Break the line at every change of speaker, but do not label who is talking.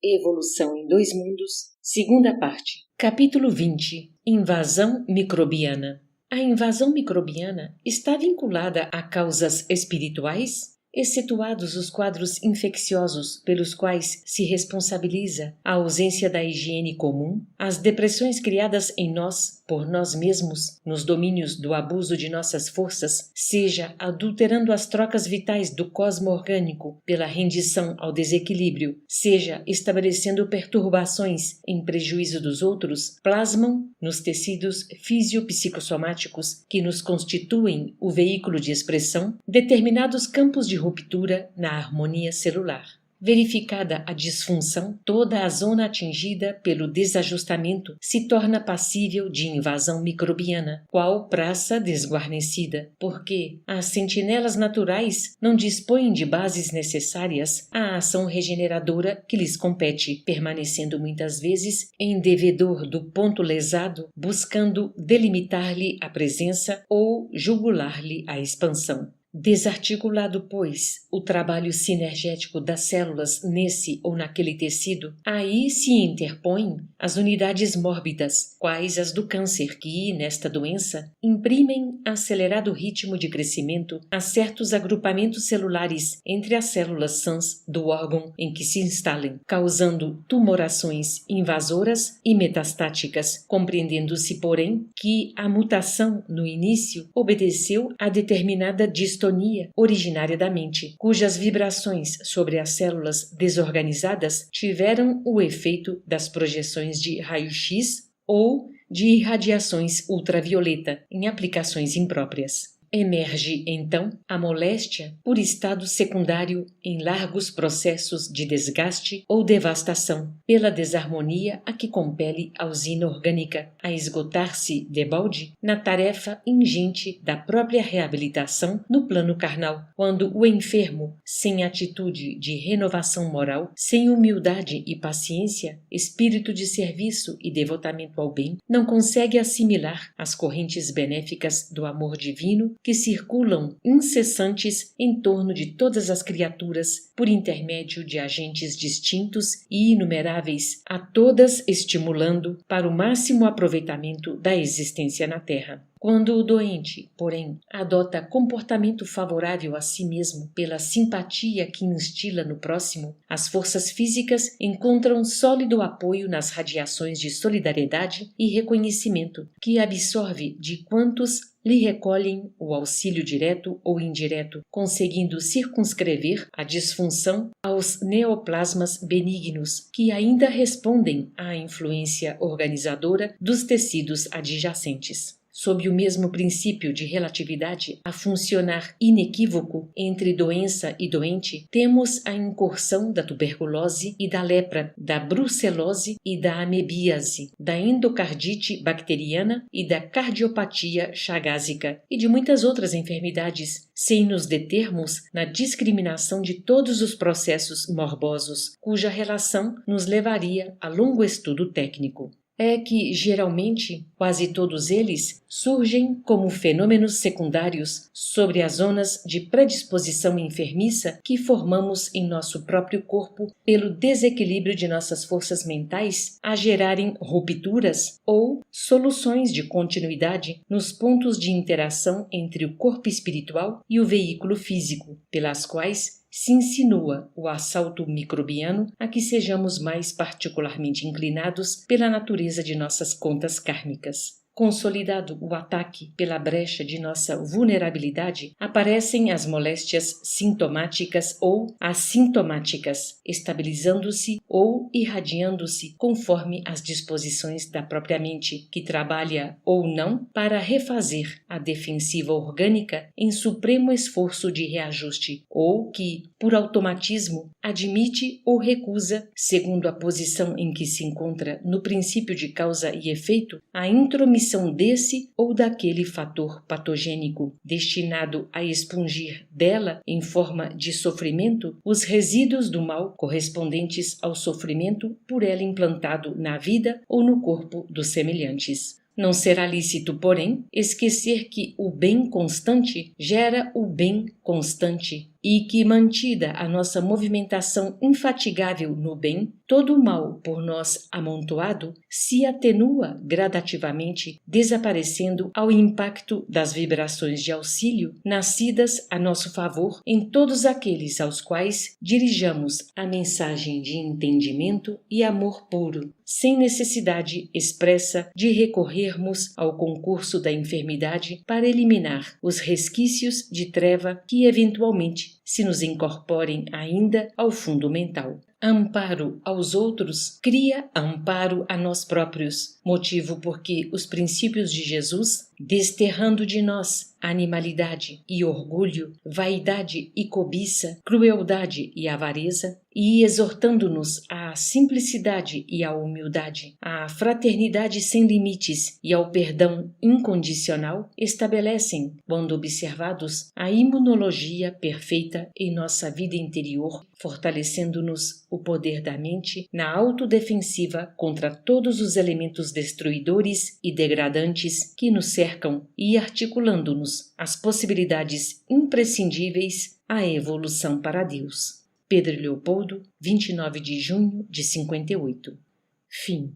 Evolução em Dois Mundos, segunda parte. Capítulo 20. Invasão microbiana. A invasão microbiana está vinculada a causas espirituais? Excetuados os quadros infecciosos pelos quais se responsabiliza a ausência da higiene comum, as depressões criadas em nós, por nós mesmos, nos domínios do abuso de nossas forças, seja adulterando as trocas vitais do cosmo orgânico pela rendição ao desequilíbrio, seja estabelecendo perturbações em prejuízo dos outros, plasmam nos tecidos fisiopsicossomáticos que nos constituem o veículo de expressão determinados campos de ruptura na harmonia celular. Verificada a disfunção, toda a zona atingida pelo desajustamento se torna passível de invasão microbiana, qual praça desguarnecida, porque as sentinelas naturais não dispõem de bases necessárias à ação regeneradora que lhes compete, permanecendo muitas vezes em devedor do ponto lesado, buscando delimitar-lhe a presença ou jugular-lhe a expansão. Desarticulado, pois, o trabalho sinergético das células nesse ou naquele tecido, aí se interpõem as unidades mórbidas, quais as do câncer, que, nesta doença, imprimem acelerado ritmo de crescimento a certos agrupamentos celulares entre as células sãs do órgão em que se instalem, causando tumorações invasoras e metastáticas, compreendendo-se, porém, que a mutação, no início, obedeceu a determinada distonia originária da mente, cujas vibrações sobre as células desorganizadas tiveram o efeito das projeções de raio-x ou de irradiações ultravioleta em aplicações impróprias. Emerge, então, a moléstia por estado secundário em largos processos de desgaste ou devastação, pela desarmonia a que compele a usina orgânica a esgotar-se debalde na tarefa ingente da própria reabilitação no plano carnal, quando o enfermo, sem atitude de renovação moral, sem humildade e paciência, espírito de serviço e devotamento ao bem, não consegue assimilar as correntes benéficas do amor divino que circulam incessantes em torno de todas as criaturas por intermédio de agentes distintos e inumeráveis, a todas estimulando para o máximo aproveitamento da existência na Terra. Quando o doente, porém, adota comportamento favorável a si mesmo pela simpatia que instila no próximo, as forças físicas encontram sólido apoio nas radiações de solidariedade e reconhecimento que absorve de quantos lhe recolhem o auxílio direto ou indireto, conseguindo circunscrever a disfunção aos neoplasmas benignos que ainda respondem à influência organizadora dos tecidos adjacentes. Sob o mesmo princípio de relatividade a funcionar inequívoco entre doença e doente, temos a incursão da tuberculose e da lepra, da brucelose e da amebíase, da endocardite bacteriana e da cardiopatia chagásica e de muitas outras enfermidades, sem nos determos na discriminação de todos os processos morbosos, cuja relação nos levaria a longo estudo técnico. É que, geralmente, quase todos eles surgem como fenômenos secundários sobre as zonas de predisposição enfermiça que formamos em nosso próprio corpo pelo desequilíbrio de nossas forças mentais a gerarem rupturas ou soluções de continuidade nos pontos de interação entre o corpo espiritual e o veículo físico, pelas quais se insinua o assalto microbiano a que sejamos mais particularmente inclinados pela natureza de nossas contas kármicas. Consolidado o ataque pela brecha de nossa vulnerabilidade, aparecem as moléstias sintomáticas ou assintomáticas, estabilizando-se ou irradiando-se conforme as disposições da própria mente, que trabalha ou não para refazer a defensiva orgânica em supremo esforço de reajuste, ou que, por automatismo, admite ou recusa, segundo a posição em que se encontra no princípio de causa e efeito, a intromissão desse ou daquele fator patogênico, destinado a expungir dela, em forma de sofrimento, os resíduos do mal correspondentes ao sofrimento por ela implantado na vida ou no corpo dos semelhantes. Não será lícito, porém, esquecer que o bem constante gera o bem constante e que, mantida a nossa movimentação infatigável no bem, todo o mal por nós amontoado se atenua gradativamente, desaparecendo ao impacto das vibrações de auxílio nascidas a nosso favor em todos aqueles aos quais dirijamos a mensagem de entendimento e amor puro, sem necessidade expressa de recorrermos ao concurso da enfermidade para eliminar os resquícios de treva que eventualmente se nos incorporem ainda ao fundo mental. Amparo aos outros cria amparo a nós próprios, motivo porque os princípios de Jesus, desterrando de nós animalidade e orgulho, vaidade e cobiça, crueldade e avareza, e exortando-nos à simplicidade e à humildade, à fraternidade sem limites e ao perdão incondicional, estabelecem, quando observados, a imunologia perfeita em nossa vida interior, fortalecendo-nos o poder da mente na autodefensiva contra todos os elementos destruidores e degradantes que nos cercam e articulando-nos as possibilidades imprescindíveis à evolução para Deus. Pedro Leopoldo, 29 de junho de 58. Fim.